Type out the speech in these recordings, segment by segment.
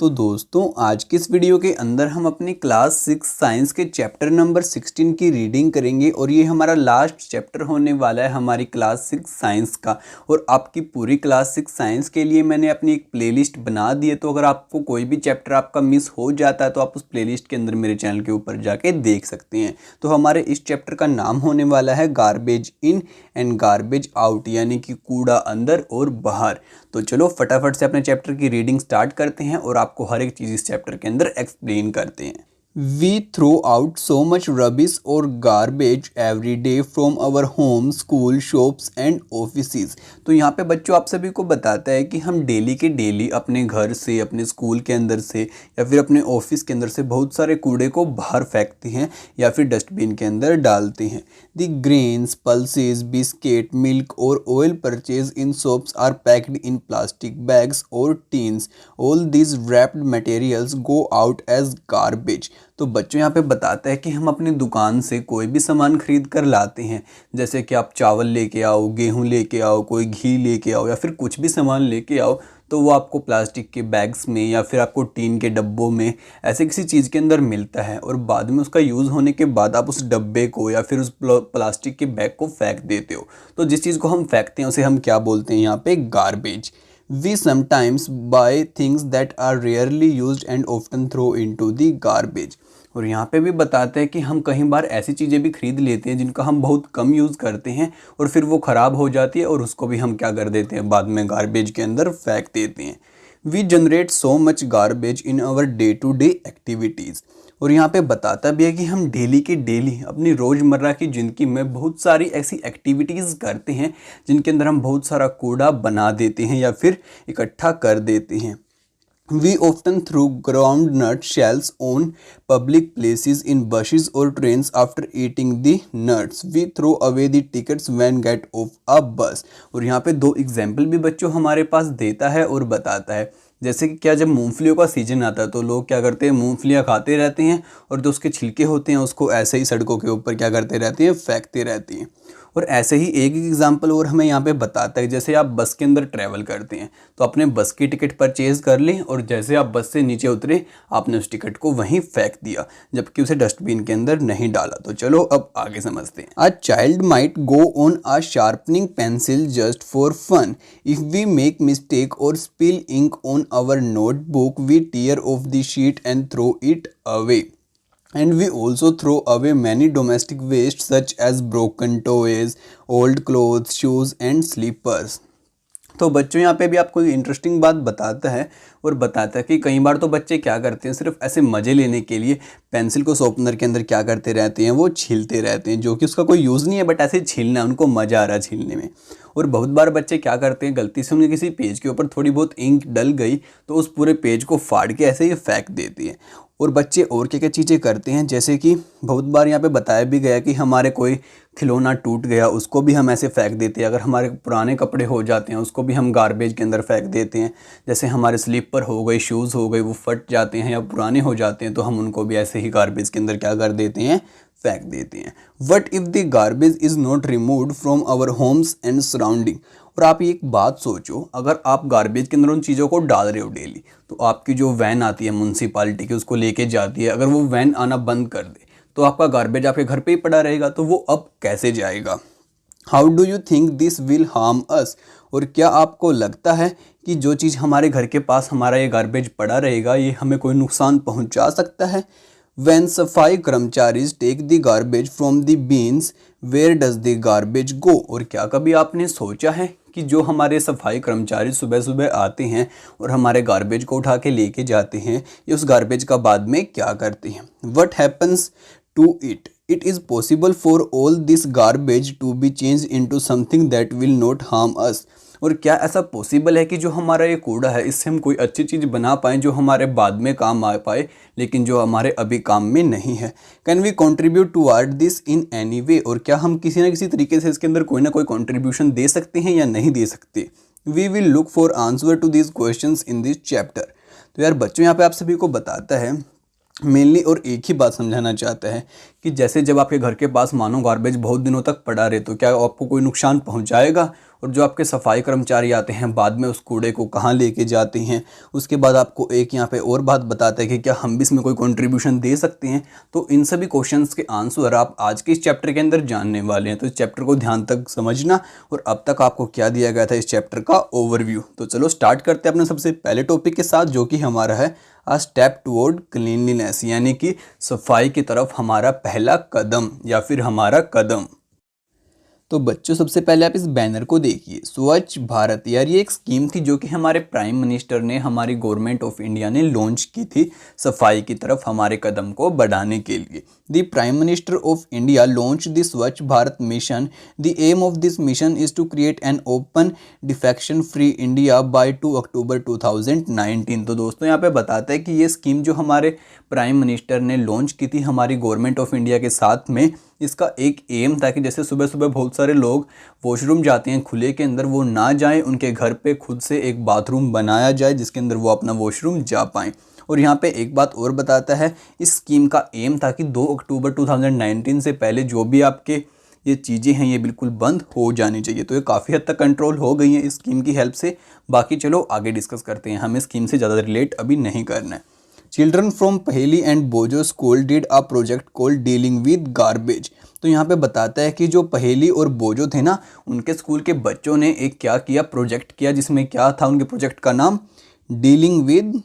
तो दोस्तों आज की इस वीडियो के अंदर हम अपनी क्लास 6 साइंस के चैप्टर नंबर 16 की रीडिंग करेंगे और ये हमारा लास्ट चैप्टर होने वाला है हमारी क्लास 6 साइंस का। और आपकी पूरी क्लास 6 साइंस के लिए मैंने अपनी एक प्लेलिस्ट बना दी है, तो अगर आपको कोई भी चैप्टर आपका मिस हो जाता है तो आप उस प्लेलिस्ट के अंदर मेरे चैनल के ऊपर जाके देख सकते हैं। तो हमारे इस चैप्टर का नाम होने वाला है garbage in and garbage out, यानी कि कूड़ा अंदर और बाहर। तो चलो फटाफट से अपने चैप्टर की रीडिंग स्टार्ट करते हैं और आपको हर एक चीज़ इस चैप्टर के अंदर एक्सप्लेन करते हैं। We throw out so much rubbish or garbage every day from our home, school, shops and offices। तो यहाँ पे बच्चों आप सभी को बताता है कि हम डेली के डेली अपने घर से, अपने स्कूल के अंदर से या फिर अपने ऑफिस के अंदर से बहुत सारे कूड़े को बाहर फेंकते हैं या फिर डस्टबिन के अंदर डालते हैं। The grains, pulses, biscuit, milk और oil purchased in shops are packed in plastic bags or tins। All these wrapped materials go out as garbage। तो बच्चों यहाँ पे बताता है कि हम अपनी दुकान से कोई भी सामान खरीद कर लाते हैं, जैसे कि आप चावल लेके आओ, गेहूँ लेके आओ, कोई घी लेके आओ या फिर कुछ भी सामान लेके आओ, तो वो आपको प्लास्टिक के बैग्स में या फिर आपको टीन के डब्बों में ऐसे किसी चीज़ के अंदर मिलता है। और बाद में उसका यूज़ होने के बाद आप उस डब्बे को या फिर उस प्लास्टिक के बैग को फेंक देते हो। तो जिस चीज़ को हम फेंकते हैं उसे हम क्या बोलते हैं यहाँ पे? Garbage. We sometimes buy things that are rarely used and often throw into the garbage। और यहाँ पे भी बताते हैं कि हम कई बार ऐसी चीज़ें भी खरीद लेते हैं जिनका हम बहुत कम यूज़ करते हैं और फिर वो ख़राब हो जाती है और उसको भी हम क्या कर देते हैं? बाद में गार्बेज के अंदर फेंक देते हैं। We generate so much garbage in our day to day activities। और यहाँ पे बताता भी है कि हम डेली के डेली अपनी रोज़मर्रा की ज़िंदगी में बहुत सारी ऐसी एक्टिविटीज़ करते हैं जिनके अंदर हम बहुत सारा कूड़ा बना देते हैं या फिर इकट्ठा कर देते हैं। We often throw groundnut shells on public places in buses or trains after eating the nuts। We throw away the tickets when get off a bus। और यहाँ पे दो एग्जाम्पल भी बच्चों हमारे पास देता है और बताता है, जैसे कि क्या जब मूंगफलियों का सीजन आता है तो लोग क्या करते हैं? मूंगफलियाँ खाते रहते हैं और जो उसके छिलके होते हैं उसको ऐसे ही सड़कों के ऊपर क्या करते रहते हैं? फेंकते रहते हैं। और ऐसे ही एक एग्जांपल और हमें यहाँ पे बताता है, जैसे आप बस के अंदर ट्रैवल करते हैं तो आपने बस की टिकट परचेज़ कर ली और जैसे आप बस से नीचे उतरे आपने उस टिकट को वहीं फेंक दिया, जबकि उसे डस्टबिन के अंदर नहीं डाला। तो चलो अब आगे समझते हैं। A child might go on a sharpening pencil just for fun. If we make mistake और spill ink on our notebook we tear off the sheet and throw it away. And we also throw away many domestic waste such as broken toys, old clothes, shoes and slippers। तो बच्चों यहाँ पे भी आपको interesting बात बताता है और बताता है कि कई बार तो बच्चे क्या करते हैं, सिर्फ ऐसे मज़े लेने के लिए पेंसिल को शॉर्पनर के अंदर क्या करते रहते हैं? वो छीलते रहते हैं, जो कि उसका कोई यूज़ नहीं है, बट ऐसे छीलना उनको मज़ा आ रहा है छीलने में। और बहुत बार बच्चे क्या करते हैं, गलती से उनके किसी पेज के ऊपर थोड़ी बहुत इंक डल गई तो उस पूरे पेज को फाड़ के ऐसे ही फेंक देते हैं। और बच्चे और क्या क्या चीज़ें करते हैं, जैसे कि बहुत बार यहाँ पे बताया भी गया कि हमारे कोई खिलौना टूट गया उसको भी हम ऐसे फेंक देते हैं। अगर हमारे पुराने कपड़े हो जाते हैं उसको भी हम गार्बेज के अंदर फेंक देते हैं। जैसे हमारे स्लीपर हो गए, शूज़ हो गए, वो फट जाते हैं या पुराने हो जाते हैं तो हम उनको भी ऐसे ही गार्बेज के अंदर क्या कर देते हैं? फेंक देते हैं। But if the garbage is not removed from our homes and surrounding. और आप एक बात सोचो, अगर आप गार्बेज के अंदर उन चीज़ों को डाल रहे हो डेली, तो आपकी जो वैन आती है म्यूनसिपालिटी की उसको लेके जाती है, अगर वो वैन आना बंद कर दे तो आपका गार्बेज आपके घर पे ही पड़ा रहेगा, तो वो अब कैसे जाएगा? How do you think this will harm us. और क्या आपको लगता है कि जो चीज़ हमारे घर के पास हमारा ये गार्बेज पड़ा रहेगा ये हमें कोई नुकसान पहुंचा सकता है? When सफाई कर्मचारीज take the garbage from the bins where does the garbage go. और क्या कभी आपने सोचा है कि जो हमारे सफाई कर्मचारी सुबह सुबह आते हैं और हमारे गार्बेज को उठा के लेके जाते हैं, ये उस गार्बेज का बाद में क्या करते हैं? What happens to it? It is possible for all this garbage to be changed into something that will not harm us। और क्या ऐसा पॉसिबल है कि जो हमारा ये कूड़ा है इससे हम कोई अच्छी चीज़ बना पाएँ जो हमारे बाद में काम आ पाए, लेकिन जो हमारे अभी काम में नहीं है? Can we contribute toward this in any way. और क्या हम किसी ना किसी तरीके से इसके अंदर कोई ना कोई कॉन्ट्रीब्यूशन दे सकते हैं या नहीं दे सकते? We will look for answer to this questions in this chapter. तो यार बच्चों यहाँ पे आप सभी को बताता है मेनली और एक ही बात समझाना चाहता है कि जैसे जब आपके घर के पास मानो गार्बेज बहुत दिनों तक पड़ा रहे तो क्या आपको कोई नुकसान पहुंचाएगा? और जो आपके सफाई कर्मचारी आते हैं बाद में उस कूड़े को कहाँ लेके जाते हैं। उसके बाद आपको एक यहाँ पे और बात बताता है कि क्या हम भी इसमें कोई कंट्रीब्यूशन दे सकते हैं। तो इन सभी क्वेश्चंस के आंसर आप आज के इस चैप्टर के अंदर जानने वाले हैं। तो इस चैप्टर को ध्यान तक समझना। और अब तक आपको क्या दिया गया था इस चैप्टर का ओवरव्यू। तो चलो स्टार्ट करते हैं अपने सबसे पहले टॉपिक के साथ, जो कि हमारा है अ स्टेप टुवर्ड क्लीनलीनेस, यानी कि सफाई की तरफ हमारा पहला कदम या फिर हमारा कदम। तो बच्चों सबसे पहले आप इस बैनर को देखिए, स्वच्छ भारत। यार ये एक स्कीम थी जो कि हमारे प्राइम मिनिस्टर ने, हमारी गवर्नमेंट ऑफ इंडिया ने लॉन्च की थी सफाई की तरफ हमारे कदम को बढ़ाने के लिए। The prime minister of India launch the Swachh Bharat mission. The aim of this mission is to create an open defecation free India by 2 October 2019। तो दोस्तों यहाँ पे बताता है कि ये स्कीम जो हमारे प्राइम मिनिस्टर ने लॉन्च की थी हमारी गवर्नमेंट ऑफ इंडिया के साथ में, इसका एक एम था कि जैसे सुबह सुबह बहुत सारे लोग वॉशरूम जाते हैं खुले के अंदर, वो ना जाएं, उनके घर पे खुद से एक बाथरूम बनाया जाए जिसके अंदर वो अपना वॉशरूम जा पाएँ। और यहाँ पे एक बात और बताता है, इस स्कीम का एम था कि 2 अक्टूबर 2019 से पहले जो भी आपके ये चीज़ें हैं ये बिल्कुल बंद हो जानी चाहिए। तो ये काफ़ी हद तक कंट्रोल हो गई हैं इस स्कीम की हेल्प से। बाकी चलो आगे डिस्कस करते हैं, हमें स्कीम से ज़्यादा रिलेट अभी नहीं करना है। चिल्ड्रन फ्रॉम पहेली एंड बोजो school did a project called dealing with garbage. तो यहाँ पे बताता है कि जो पहेली और बोजो थे ना, उनके स्कूल के बच्चों ने एक क्या किया, प्रोजेक्ट किया, जिसमें क्या था उनके प्रोजेक्ट का नाम, dealing with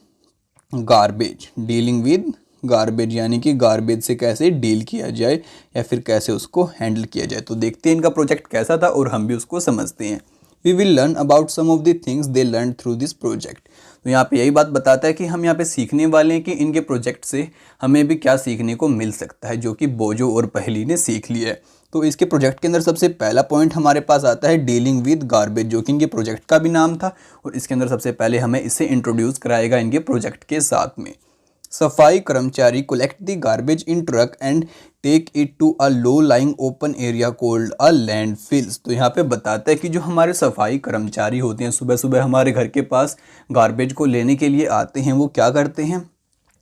garbage. Dealing with garbage यानी कि गार्बेज से कैसे डील किया जाए या फिर कैसे उसको हैंडल किया जाए। तो देखते हैं इनका प्रोजेक्ट कैसा था और हम भी उसको समझते हैं। We will learn about some of the things they learn through this project. तो यहाँ पे यही बात बताता है कि हम यहाँ पे सीखने वाले हैं कि इनके प्रोजेक्ट से हमें भी क्या सीखने को मिल सकता है, जो कि बोजो और पहेली ने सीख लिया है। तो इसके प्रोजेक्ट के अंदर सबसे पहला पॉइंट हमारे पास आता है डीलिंग विद गार्बेज, जो कि इनके प्रोजेक्ट का भी नाम था। और इसके अंदर सबसे पहले हमें इसे इंट्रोड्यूस कराएगा इनके प्रोजेक्ट के साथ में। सफाई कर्मचारी collect the garbage in truck and take it to a low lying open area called a landfills. तो यहाँ पे बताता है कि जो हमारे सफाई कर्मचारी होते हैं सुबह सुबह हमारे घर के पास गार्बेज को लेने के लिए आते हैं, वो क्या करते हैं,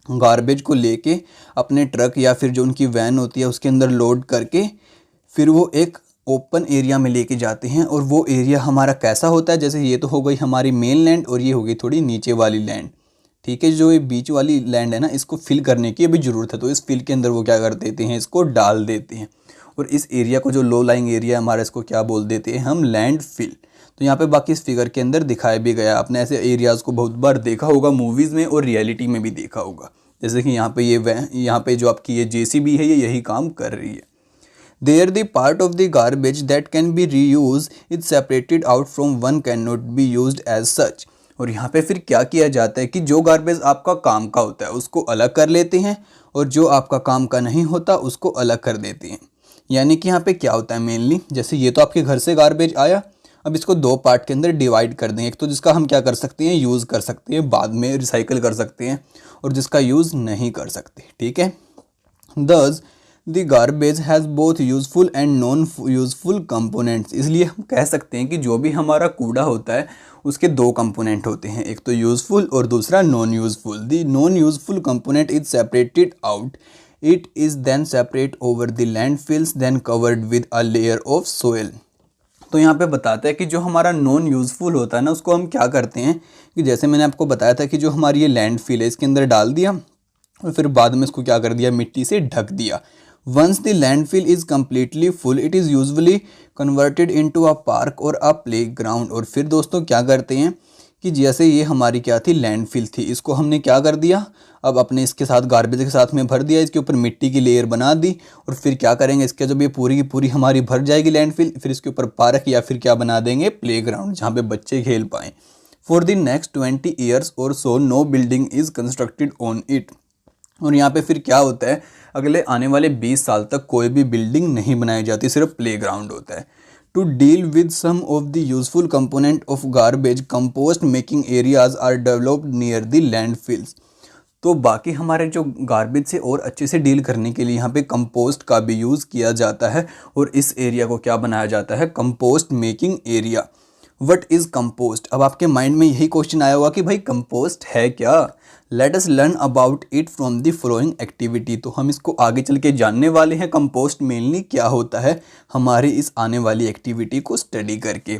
गार्बेज को लेके अपने ट्रक या फिर जो उनकी वैन होती है उसके अंदर लोड करके फिर वो एक ओपन एरिया में लेके जाते हैं। और वो एरिया हमारा कैसा होता है, जैसे ये तो हो गई हमारी मेन लैंड और ये हो गई थोड़ी नीचे वाली लैंड, ठीक है। जो ये बीच वाली लैंड है ना, इसको फिल करने की अभी ज़रूरत है। तो इस फिल के अंदर वो क्या कर देते हैं, इसको डाल देते हैं। और इस एरिया को जो लो लाइंग एरिया है हमारा, इसको क्या बोल देते हैं हम, लैंड फिल। तो यहाँ पे बाकी इस फिगर के अंदर दिखाया भी गया, आपने ऐसे एरियाज़ को बहुत बार देखा होगा मूवीज़ में और रियलिटी में भी देखा होगा। जैसे कि यहाँ पे यहाँ पे जो आपकी ये JCB है ये यही काम कर रही है। There the part of the garbage that can be reused is separated out from one cannot be used as such। और यहाँ पे फिर क्या किया जाता है कि जो गार्बेज आपका काम का होता है उसको अलग कर लेते हैं और जो आपका काम का नहीं होता उसको अलग कर देते हैं। यानी कि यहाँ पे क्या होता है मेनली, जैसे ये तो आपके घर से गार्बेज आया, अब इसको दो पार्ट के अंदर डिवाइड कर दें। एक तो जिसका हम क्या कर सकते हैं, यूज़ कर सकते हैं, बाद में रिसाइकल कर सकते हैं, और जिसका यूज़ नहीं कर सकते, ठीक है। Thus the garbage has both useful and non useful components. इसलिए हम कह सकते हैं कि जो भी हमारा कूड़ा होता है उसके दो कंपोनेंट होते हैं, एक तो यूज़फुल और दूसरा non useful. The non useful component is separated out, it is then separate over the landfills then covered with a layer of soil. तो यहाँ पे बताता है कि जो हमारा नॉन यूज़फुल होता है ना, उसको हम क्या करते हैं कि जैसे मैंने आपको बताया था कि जो हमारी ये लैंडफिल है इसके अंदर डाल दिया और फिर बाद में इसको क्या कर दिया, मिट्टी से ढक दिया। Once the landfill is completely full, it is usually converted into a park or a playground। और फिर दोस्तों क्या करते हैं कि जैसे ये हमारी क्या थी, लैंडफिल थी, इसको हमने क्या कर दिया, अब अपने इसके साथ गार्बेज के साथ में भर दिया, इसके ऊपर मिट्टी की लेयर बना दी। और फिर क्या करेंगे, इसके जब ये पूरी की पूरी हमारी भर जाएगी लैंडफिल, फिर इसके ऊपर पार्क या फिर क्या बना देंगे, प्लेग्राउंड, जहाँ पे बच्चे खेल पाएँ। फॉर द नेक्स्ट 20 years और so no building is constructed on it. और यहाँ पे फिर क्या होता है, अगले आने वाले 20 साल तक कोई भी बिल्डिंग नहीं बनाई जाती, सिर्फ प्लेग्राउंड होता है। To deal with some of the useful component of garbage, compost making areas are developed near the landfills. तो बाकी हमारे जो गार्बेज से और अच्छे से डील करने के लिए यहाँ पे कंपोस्ट का भी यूज़ किया जाता है और इस एरिया को क्या बनाया जाता है, compost making area. What is compost. अब आपके माइंड में यही क्वेश्चन आया होगा कि भाई कंपोस्ट है क्या। Let us learn about it from the following activity. तो हम इसको आगे चल के जानने वाले हैं, कंपोस्ट मेनली क्या होता है, हमारी इस आने वाली एक्टिविटी को स्टडी करके।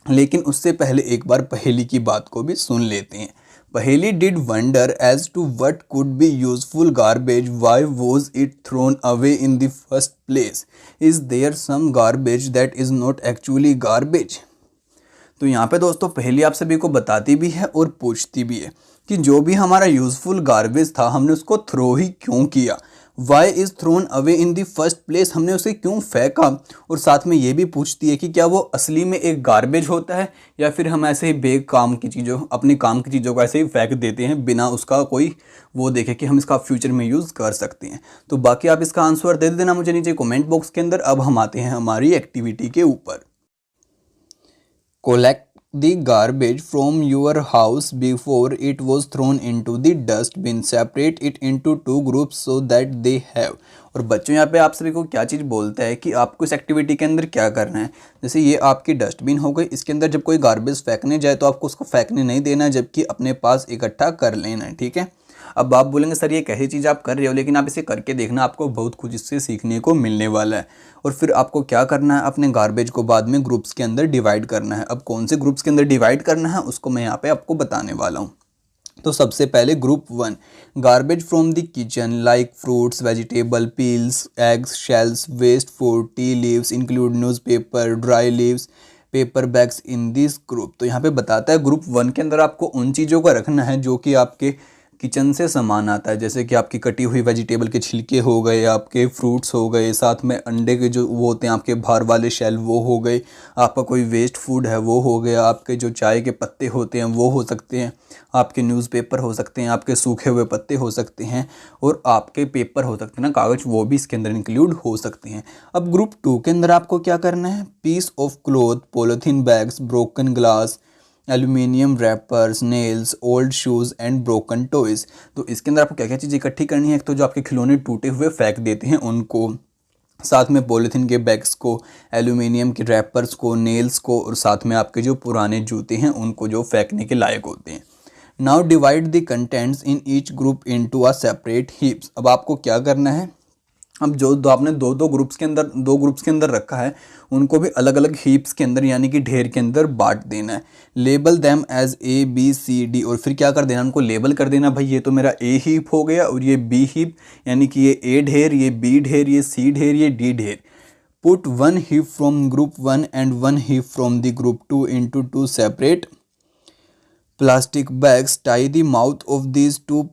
लेकिन उससे पहले एक बार पहेली की बात को भी सुन लेते हैं। Paheli did wonder as to what could be useful garbage, why was it thrown away in the first place, is there some garbage that is not actually garbage. तो यहाँ पे दोस्तों पहेली आप सभी को बताती भी है और पूछती भी है कि जो भी हमारा यूजफुल गार्बेज था हमने उसको थ्रो ही क्यों किया, why is thrown away in the first place, हमने उसे क्यों फेंका। और साथ में ये भी पूछती है कि क्या वो असली में एक गार्बेज होता है या फिर हम ऐसे ही बेकाम की चीज़ों, अपनी काम की चीज़ों को ऐसे ही फेंक देते हैं बिना उसका कोई वो देखे कि हम इसका फ्यूचर में यूज़ कर सकते हैं। तो बाकी आप इसका आंसर दे देना मुझे नीचे कमेंट बॉक्स के अंदर। अब हम आते हैं हमारी एक्टिविटी के ऊपर। Collect the garbage from your house before it was thrown into the dustbin. Separate it into 2 groups so that they have। और बच्चों यहाँ पे आप सभी को क्या चीज़ बोलता है कि आपको इस एक्टिविटी के अंदर क्या करना है। जैसे ये आपकी डस्टबिन हो गई, इसके अंदर जब कोई गार्बेज फेंकने जाए तो आपको उसको फेंकने नहीं देना, जबकि अपने पास इकट्ठा कर लेना है, ठीक है। अब आप बोलेंगे सर ये कैसी चीज़ आप कर रहे हो, लेकिन आप इसे करके देखना, आपको बहुत कुछ इससे सीखने को मिलने वाला है। और फिर आपको क्या करना है, अपने गार्बेज को बाद में ग्रुप्स के अंदर डिवाइड करना है। अब कौन से ग्रुप्स के अंदर डिवाइड करना है उसको मैं यहाँ पे आपको बताने वाला हूँ। तो सबसे पहले group 1, garbage from the kitchen like fruits, vegetable, peels, eggs, shells, waste food, tea leaves include newspaper, dry leaves, paper bags in this group. तो यहाँ पे बताता है ग्रुप 1 के अंदर आपको उन चीज़ों का रखना है जो कि आपके किचन से सामान आता है, जैसे कि आपकी कटी हुई वेजिटेबल के छिलके हो गए, आपके फ्रूट्स हो गए, साथ में अंडे के जो वो होते हैं आपके बाहर वाले शेल वो हो गए, आपका कोई वेस्ट फूड है वो हो गया, आपके जो चाय के पत्ते होते हैं वो हो सकते हैं, आपके न्यूज़पेपर हो सकते हैं, आपके सूखे हुए पत्ते हो सकते हैं, और आपके पेपर हो सकते हैं ना कागज़, वो भी इसके अंदर इंक्लूड हो सकते हैं। अब ग्रुप 2 के अंदर आपको क्या करना है, piece of cloth, polythene bags, broken glass, aluminium wrappers, nails, old shoes and broken toys. तो इसके अंदर आपको क्या क्या चीज़ इकट्ठी करनी है। एक तो जो आपके खिलौने टूटे हुए फेंक देते हैं उनको, साथ में पॉलीथीन के बैग्स को, एल्यूमिनियम के रैपर्स को, नेल्स को, और साथ में आपके जो पुराने जूते हैं उनको जो फेंकने के लायक होते हैं। Now divide the contents in each group into a separate heaps. अब आपको क्या करना है, अब जो दो आपने दो ग्रुप्स के अंदर रखा है उनको भी अलग अलग हीप्स के अंदर यानी कि ढेर के अंदर बांट देना है। Label them as A B C D, और फिर क्या कर देना, उनको लेबल कर देना, भाई ये तो मेरा ए हीप हो गया और ये बी हीप, यानी कि ये ए ढेर, ये बी ढेर, ये सी ढेर, ये डी ढेर। Put 1 heap from group 1 and 1 heap from the group 2 into 2 separate plastic bags. Tie the mouth of these 2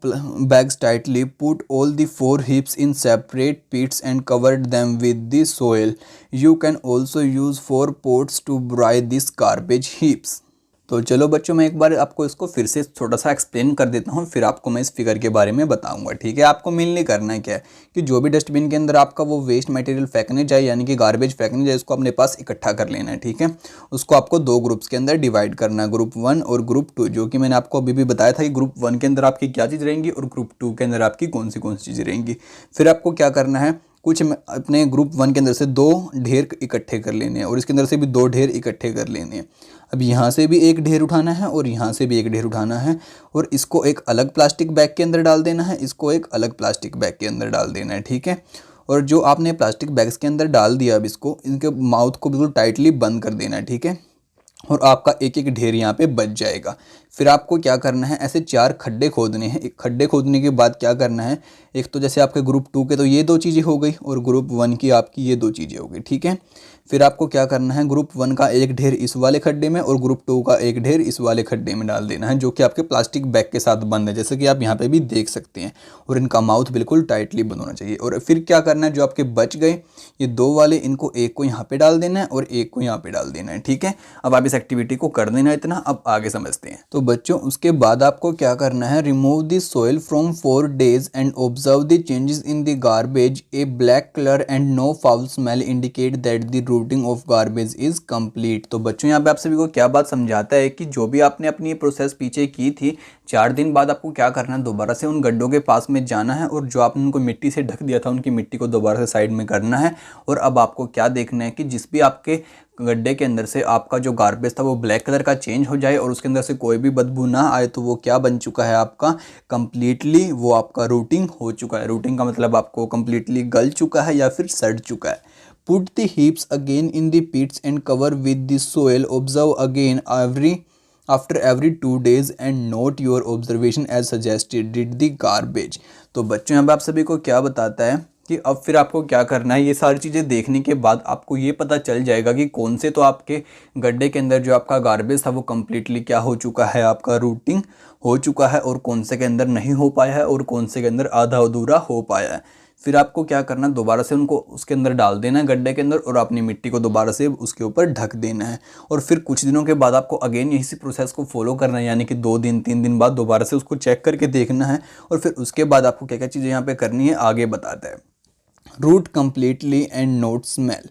bags tightly. Put all the 4 heaps in separate pits and cover them with the soil. You can also use 4 pots to bury these garbage heaps. तो चलो बच्चों मैं एक बार आपको इसको फिर से थोड़ा सा एक्सप्लेन कर देता हूँ, फिर आपको मैं इस फिगर के बारे में बताऊंगा, ठीक है। आपको मेनली करना है क्या है कि जो भी डस्टबिन के अंदर आपका वो वेस्ट मटेरियल फेंकने जाए यानी कि गार्बेज फेंकने जाए, उसको अपने पास इकट्ठा कर लेना है, ठीक है। उसको आपको 2 ग्रुप्स के अंदर डिवाइड करना है, ग्रुप 1 और ग्रुप 2, जो कि मैंने आपको अभी भी बताया था कि ग्रुप 1 के अंदर आपकी क्या चीज़ रहेंगी और ग्रुप 2 के अंदर आपकी कौन सी चीज़ें रहेंगी। फिर आपको क्या करना है, कुछ अपने ग्रुप 1 के अंदर से 2 ढेर इकट्ठे कर लेने हैं और इसके अंदर से भी 2 ढेर इकट्ठे कर लेने हैं। अब यहाँ से भी एक ढेर उठाना है और यहाँ से भी एक ढेर उठाना है और इसको एक अलग प्लास्टिक बैग के अंदर डाल देना है, इसको एक अलग प्लास्टिक बैग के अंदर डाल देना है, ठीक है। और जो आपने प्लास्टिक बैग्स के अंदर डाल दिया, अब इसको इनके माउथ को बिल्कुल टाइटली बंद कर देना है, ठीक है। और आपका एक एक ढेर यहाँ पे बच जाएगा। फिर आपको क्या करना है, ऐसे 4 खड्डे खोदने हैं। एक खड्डे खोदने के बाद क्या करना है, एक तो जैसे आपके ग्रुप 2 के तो ये 2 चीज़ें हो गई और ग्रुप 1 की आपकी ये 2 चीज़ें हो गई, ठीक है। फिर आपको क्या करना है, ग्रुप 1 का एक ढेर इस वाले खड्डे में और ग्रुप 2 का एक ढेर इस वाले खड्डे में डाल देना है, जो कि आपके प्लास्टिक बैग के साथ बंद है, जैसे कि आप यहाँ पे भी देख सकते हैं। और इनका माउथ बिल्कुल टाइटली बंद होना चाहिए। और फिर क्या करना है, जो आपके बच गए ये 2 वाले, इनको एक को यहाँ पे डाल देना है और एक को यहाँ पे डाल देना है, ठीक है। अब आप इस एक्टिविटी को कर देना इतना। अब आगे समझते हैं। तो बच्चों उसके बाद आपको क्या करना है, remove the soil from 4 days and observe the changes in the garbage. A black colour and no foul smell indicate that the rotting of garbage is complete. तो बच्चों यहाँ पे आप सभी को क्या बात समझाता है कि जो भी आपने अपनी प्रोसेस पीछे की थी, 4 दिन बाद आपको क्या करना है, दोबारा से उन गड्ढों के पास में जाना है और जो आपने उनको मिट्टी से ढक दिया था उनकी मिट्टी को दोबारा से साइड में करना है। और अब आपको क्या देखना है कि जिस भी आपके गड्ढे के अंदर से आपका जो गार्बेज था वो ब्लैक कलर का चेंज हो जाए और उसके अंदर से कोई भी बदबू ना आए, तो वो क्या बन चुका है आपका कंप्लीटली, वो आपका रूटिंग हो चुका है। रूटिंग का मतलब आपको कंप्लीटली गल चुका है या फिर सड़ चुका है। Put the heaps again in the pits and cover with the soil. Observe again after every 2 days and note your observation as suggested. Did the garbage। तो बच्चों अब आप सभी को क्या बताता है कि अब फिर आपको क्या करना है। ये सारी चीज़ें देखने के बाद आपको ये पता चल जाएगा कि कौन से तो आपके गड्ढे के अंदर जो आपका गार्बेज था वो कम्प्लीटली क्या हो चुका है, आपका रूटिंग हो चुका है, और कौन से के अंदर नहीं हो पाया है और कौन से के अंदर आधा अधूरा हो पाया है। फिर आपको क्या करना, दोबारा से उनको उसके अंदर डाल देना है गड्ढे के अंदर, और अपनी मिट्टी को दोबारा से उसके ऊपर ढक देना है। और फिर कुछ दिनों के बाद आपको अगेन इसी प्रोसेस को फॉलो करना है, यानी कि 2 दिन 3 दिन बाद दोबारा से उसको चेक करके देखना है। और फिर उसके बाद आपको क्या क्या चीज़ें यहाँ पे करनी है आगे बताता है। Rot completely and not smell.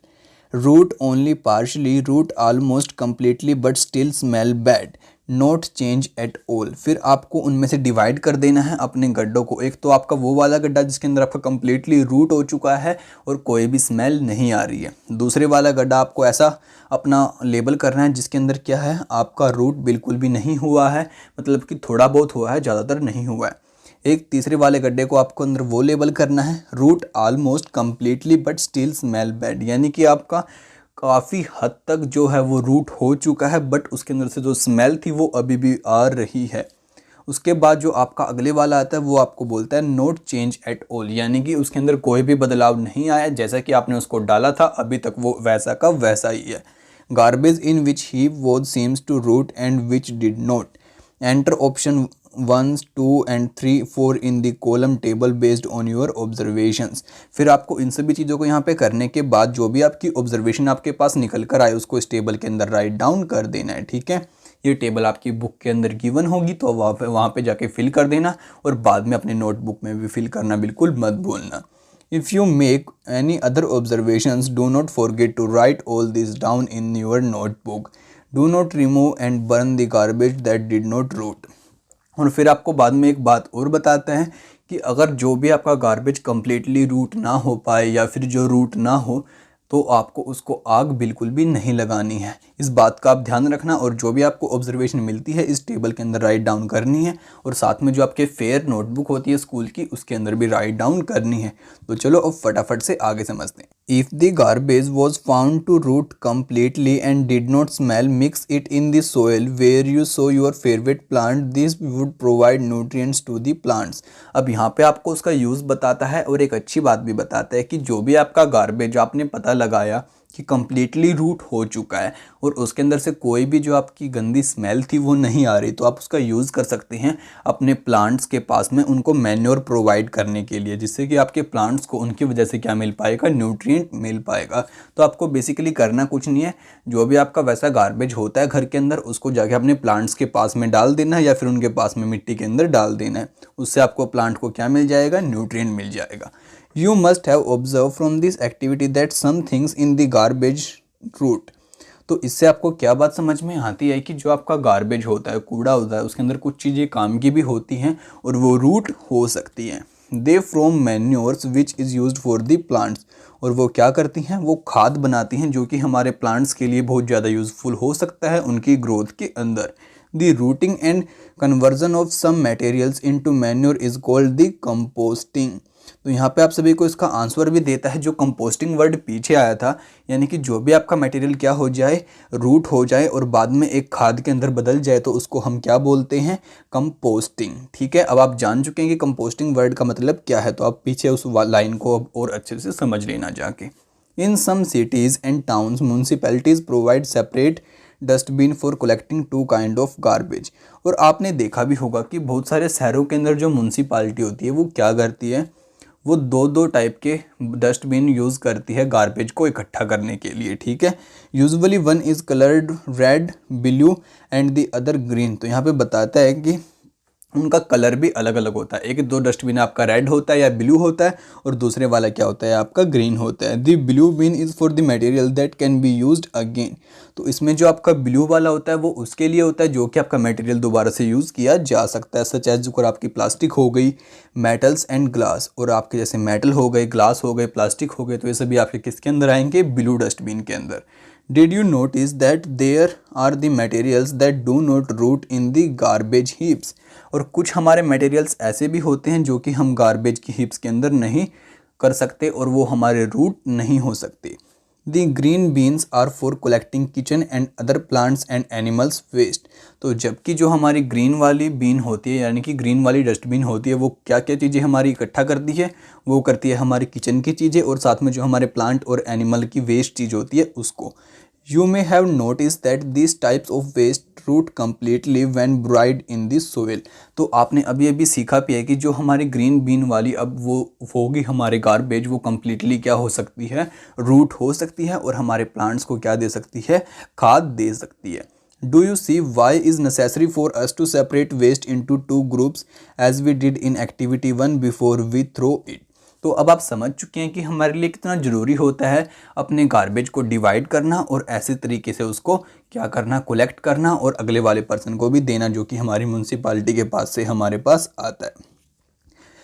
Root only partially, root almost completely but still smell bad. Not change at all. फिर आपको उनमें से डिवाइड कर देना है अपने गड्ढों को। एक तो आपका वो वाला गड्ढा जिसके अंदर आपका कम्प्लीटली रूट हो चुका है और कोई भी स्मेल नहीं आ रही है। दूसरे वाला गड्ढा आपको ऐसा अपना लेबल करना है जिसके अंदर क्या है, आपका रूट बिल्कुल भी नहीं हुआ है, मतलब कि थोड़ा बहुत हुआ है, ज़्यादातर नहीं हुआ है। एक तीसरे वाले गड्ढे को आपको अंदर वो लेबल करना है, rot almost completely but still smell bad, यानी कि आपका काफ़ी हद तक जो है वो रूट हो चुका है बट उसके अंदर से जो स्मेल थी वो अभी भी आ रही है। उसके बाद जो आपका अगले वाला आता है वो आपको बोलता है नॉट चेंज एट ऑल, यानी कि उसके अंदर कोई भी बदलाव नहीं आया, जैसा कि आपने उसको डाला था अभी तक वो वैसा का वैसा ही है। Garbage in which heap was seems to rot and which did not. Enter option 1, 2 and 3, 4 in the column table based on your observations। फिर आपको इन सभी चीज़ों को यहाँ पे करने के बाद जो भी आपकी ऑब्जर्वेशन आपके पास निकल कर आए उसको इस टेबल के अंदर राइट डाउन कर देना है। ठीक है, ये टेबल आपकी बुक के अंदर गिवन होगी तो वहाँ पे जाके फिल कर देना, और बाद में अपने नोटबुक में भी फिल करना बिल्कुल मत भूलना। If you make any other observations, do not forget to write all this down in your notebook. Do not remove and burn the garbage that did not root। और फिर आपको बाद में एक बात और बताता है कि अगर जो भी आपका गार्बेज कम्प्लीटली रूट ना हो पाए या फिर जो रूट ना हो तो आपको उसको आग बिल्कुल भी नहीं लगानी है। इस बात का आप ध्यान रखना, और जो भी आपको ऑब्जर्वेशन मिलती है इस टेबल के अंदर राइट डाउन करनी है, और साथ में जो आपके फेयर नोटबुक होती है स्कूल की उसके अंदर भी राइट डाउन करनी है। तो चलो अब फटाफट से आगे समझते हैं। If the garbage was found to root completely and did not smell, mix it in the soil where you sow your favorite plant. This would provide nutrients to the plants। अब यहाँ पे आपको उसका यूज़ बताता है और एक अच्छी बात भी बताता है कि जो भी आपका गार्बेज आपने पता लगाया कि कम्प्लीटली रूट हो चुका है और उसके अंदर से कोई भी जो आपकी गंदी स्मेल थी वो नहीं आ रही, तो आप उसका यूज़ कर सकते हैं अपने प्लांट्स के पास में उनको मैन्योर प्रोवाइड करने के लिए, जिससे कि आपके प्लांट्स को उनकी वजह से क्या मिल पाएगा, न्यूट्रिएंट मिल पाएगा। तो आपको बेसिकली करना कुछ नहीं है, जो भी आपका वैसा गार्बेज होता है घर के अंदर उसको जाके अपने प्लांट्स के पास में डाल देना है या फिर उनके पास में मिट्टी के अंदर डाल देना है। उससे आपको प्लांट को क्या मिल जाएगा, न्यूट्रिएंट मिल जाएगा। You must have observed from this activity that some things in the garbage root। तो इससे आपको क्या बात समझ में आती है कि जो आपका गार्बेज होता है, कूड़ा होता है, उसके अंदर कुछ चीज़ें काम की भी होती हैं और वो रूट हो सकती हैं। They form manures which is used for the plants। और वो क्या करती हैं, वो खाद बनाती हैं जो कि हमारे प्लांट्स के लिए बहुत ज़्यादा यूज़फुल हो सकता है उनकी ग्रोथ के अंदर। The rooting and conversion of some materials into manure is called the composting। तो यहाँ पे आप सभी को इसका आंसर भी देता है जो कंपोस्टिंग वर्ड पीछे आया था, यानी कि जो भी आपका मटेरियल क्या हो जाए, रूट हो जाए और बाद में एक खाद के अंदर बदल जाए तो उसको हम क्या बोलते हैं, कंपोस्टिंग। ठीक है, अब आप जान चुके हैं कि कंपोस्टिंग वर्ड का मतलब क्या है, तो आप पीछे उस लाइन को अब और अच्छे से समझ लेना जाके। In some cities and towns municipalities provide separate dustbin for collecting 2 kind of garbage. और आपने देखा भी होगा कि बहुत सारे शहरों के अंदर जो म्यूनसिपैलिटी होती है वो क्या करती है, वो 2 टाइप के डस्टबिन यूज़ करती है गार्बेज को इकट्ठा करने के लिए। ठीक है, usually one is coloured red, blue and the other green. तो यहाँ पे बताता है कि उनका कलर भी अलग अलग होता है, 1-2 डस्टबिन आपका रेड होता है या ब्लू होता है और दूसरे वाला क्या होता है, आपका ग्रीन होता है। The blue bin is for the material that can be used again. तो इसमें जो आपका ब्लू वाला होता है वो उसके लिए होता है जो कि आपका मटेरियल दोबारा से यूज़ किया जा सकता है, सच एज जो आपकी प्लास्टिक हो गई, मेटल्स एंड ग्लास। और आपके जैसे मेटल हो गए, ग्लास हो गए, प्लास्टिक हो गए, तो ये सभी आपके किसके अंदर आएंगे, ब्लू डस्टबिन के अंदर। Did you notice that there are the materials that do not root in the garbage heaps? और कुछ हमारे मटेरियल्स ऐसे भी होते हैं जो कि हम गार्बेज की हीप्स के अंदर नहीं कर सकते और वो हमारे रूट नहीं हो सकते। The green bins are for collecting kitchen and other plants and animals waste. तो जबकि जो हमारी ग्रीन वाली बीन होती है यानी कि ग्रीन वाली डस्टबिन होती है वो क्या क्या चीज़ें हमारी इकट्ठा करती है, वो करती है हमारी किचन की चीज़ें और साथ में जो हमारे प्लांट और एनिमल की वेस्ट चीज़ होती है उसको। You may have noticed that these types of waste root completely when buried in the soil। तो आपने अभी अभी सीखा भी है कि जो हमारी ग्रीन बीन वाली अब वो होगी हमारे गार्बेज, वो कम्प्लीटली क्या हो सकती है, रूट हो सकती है और हमारे प्लांट्स को क्या दे सकती है, खाद दे सकती है। Do you see why is necessary for us to separate waste into two groups as we did in activity 1 before we throw it? तो अब आप समझ चुके हैं कि हमारे लिए कितना ज़रूरी होता है अपने गार्बेज को डिवाइड करना और ऐसे तरीके से उसको क्या करना, कलेक्ट करना और अगले वाले पर्सन को भी देना जो कि हमारी म्यूनसिपालिटी के पास से हमारे पास आता है।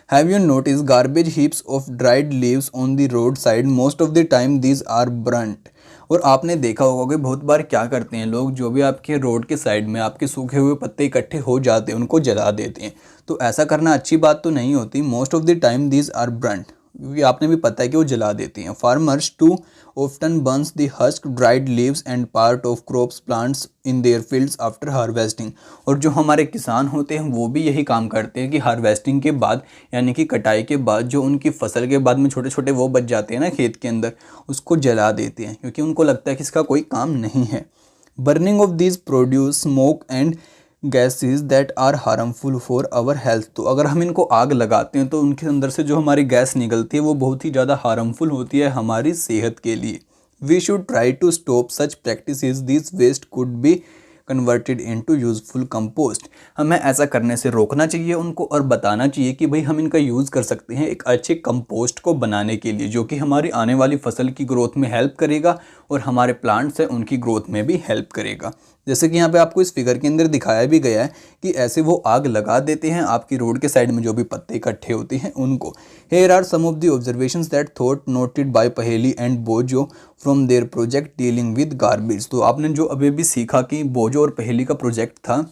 Have you noticed garbage heaps of dried leaves on the roadside? Most of the time these are burnt। और आपने देखा होगा कि बहुत बार क्या करते हैं लोग, जो भी आपके रोड के साइड में आपके सूखे हुए पत्ते इकट्ठे हो जाते हैं उनको जला देते हैं। तो ऐसा करना अच्छी बात तो नहीं होती। Most of the time these are burnt, क्योंकि आपने भी पता है कि वो जला देती हैं। Farmers too often burns the husk dried leaves and part of crops plants in their fields after harvesting. और जो हमारे किसान होते हैं वो भी यही काम करते हैं कि हार्वेस्टिंग के बाद यानी कि कटाई के बाद जो उनकी फसल के बाद में छोटे छोटे वो बच जाते हैं ना खेत के अंदर, उसको जला देते हैं क्योंकि उनको लगता है कि इसका कोई काम नहीं है। Burning of these produce smoke and gases that are harmful for our health. तो अगर हम इनको आग लगाते हैं तो उनके अंदर से जो हमारी गैस निकलती है वो बहुत ही ज़्यादा हार्मफुल होती है हमारी सेहत के लिए। We should try to stop such practices. This waste could be converted into useful compost. हमें ऐसा करने से रोकना चाहिए उनको और बताना चाहिए कि भाई हम इनका यूज़ कर सकते हैं एक अच्छे कंपोस्ट को बनाने के लिए, जो कि हमारी आने वाली फसल की ग्रोथ में हेल्प करेगा और हमारे प्लांट्स हैं उनकी ग्रोथ में भी हेल्प करेगा। जैसे कि यहाँ पे आपको इस फिगर के अंदर दिखाया भी गया है कि ऐसे वो आग लगा देते हैं आपकी रोड के साइड में जो भी पत्ते इकट्ठे होते हैं उनको। Here are some of the observations that thought noted by Paheli and Boojho from their project dealing with garbage. तो आपने जो अभी भी सीखा कि बोजो और पहेली का प्रोजेक्ट था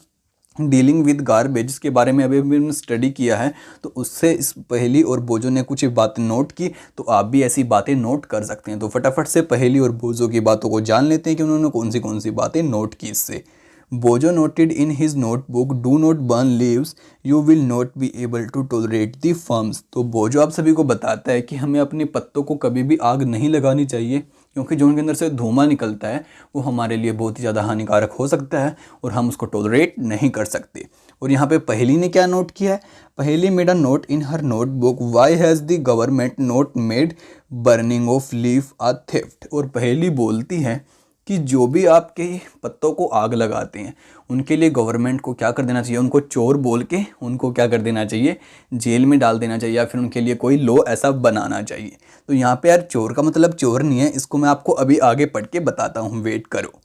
डीलिंग विद गार्बेज के बारे में अभी भी स्टडी किया है, तो उससे इस पहेली और बोजो ने कुछ बातें नोट की, तो आप भी ऐसी बातें नोट कर सकते हैं। तो फटाफट से पहेली और बोजो की बातों को जान लेते हैं कि उन्होंने कौन सी बातें नोट की इससे। Boojho noted in his notebook do not burn leaves you will not be able to tolerate the fumes. तो बोजो आप सभी को बताता है कि हमें अपने पत्तों को कभी भी आग नहीं लगानी चाहिए क्योंकि जो उनके अंदर से धुआं निकलता है वो हमारे लिए बहुत ही ज़्यादा हानिकारक हो सकता है और हम उसको टॉलरेट नहीं कर सकते। और यहाँ पे पहेली ने क्या नोट किया है, पहेली made a note in her notebook why has the government note made burning of leaf a theft. और पहेली बोलती है कि जो भी आपके पत्तों को आग लगाते हैं उनके लिए गवर्नमेंट को क्या कर देना चाहिए, उनको चोर बोल के उनको क्या कर देना चाहिए, जेल में डाल देना चाहिए या फिर उनके लिए कोई लॉ ऐसा बनाना चाहिए। तो यहाँ पे यार चोर का मतलब चोर नहीं है, इसको मैं आपको अभी आगे पढ़ के बताता हूँ, वेट करो।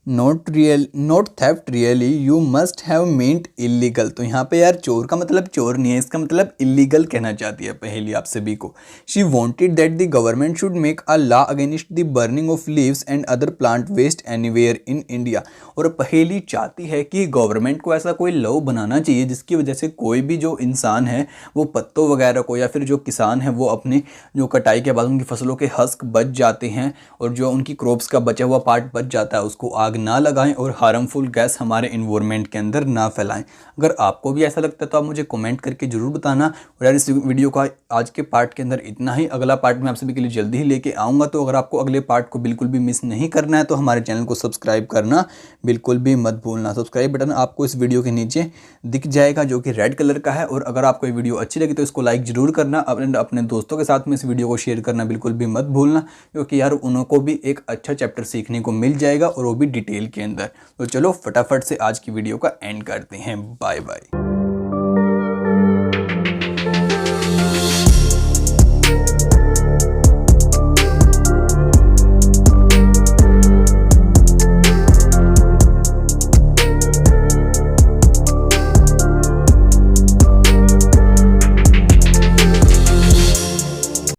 Not theft really you must have meant illegal. तो यहाँ पे यार चोर का मतलब चोर नहीं है, इसका मतलब इलीगल कहना चाहती है पहेली आप सभी को। She wanted that the government should make a law against the burning of leaves and other plant waste anywhere in India. और पहेली चाहती है कि गवर्नमेंट को ऐसा कोई लॉ बनाना चाहिए जिसकी वजह से कोई भी जो इंसान है वो पत्तों वगैरह को या फिर जो किसान है वो अपने जो कटाई के बाद उनकी फसलों के हस्क बच जाते हैं और जो उनकी क्रॉप्स का बचा हुआ पार्ट बच जाता है उसको आग ना लगाएं और हार्मफुल गैस हमारे इन्वायरमेंट के अंदर ना फैलाएं। अगर आपको भी ऐसा लगता है तो आप मुझे कमेंट करके ज़रूर बताना। और यार इस वीडियो का आज के पार्ट के अंदर इतना ही, अगला पार्ट मैं आप सभी के लिए जल्दी ही लेके आऊँगा। तो अगर आपको अगले पार्ट को बिल्कुल भी मिस नहीं करना है तो हमारे चैनल को सब्सक्राइब करना बिल्कुल भी मत भूलना। सब्सक्राइब बटन आपको इस वीडियो के नीचे दिख जाएगा जो कि रेड कलर का है। और अगर आपको ये वीडियो अच्छी लगी तो इसको लाइक ज़रूर करना, अपने दोस्तों के साथ में इस वीडियो को शेयर करना बिल्कुल भी मत भूलना, क्योंकि यार उनको भी एक अच्छा चैप्टर सीखने को मिल जाएगा और वो भी डिटेल के अंदर। तो चलो फटाफट से आज की वीडियो का एंड करते हैं। Bye bye.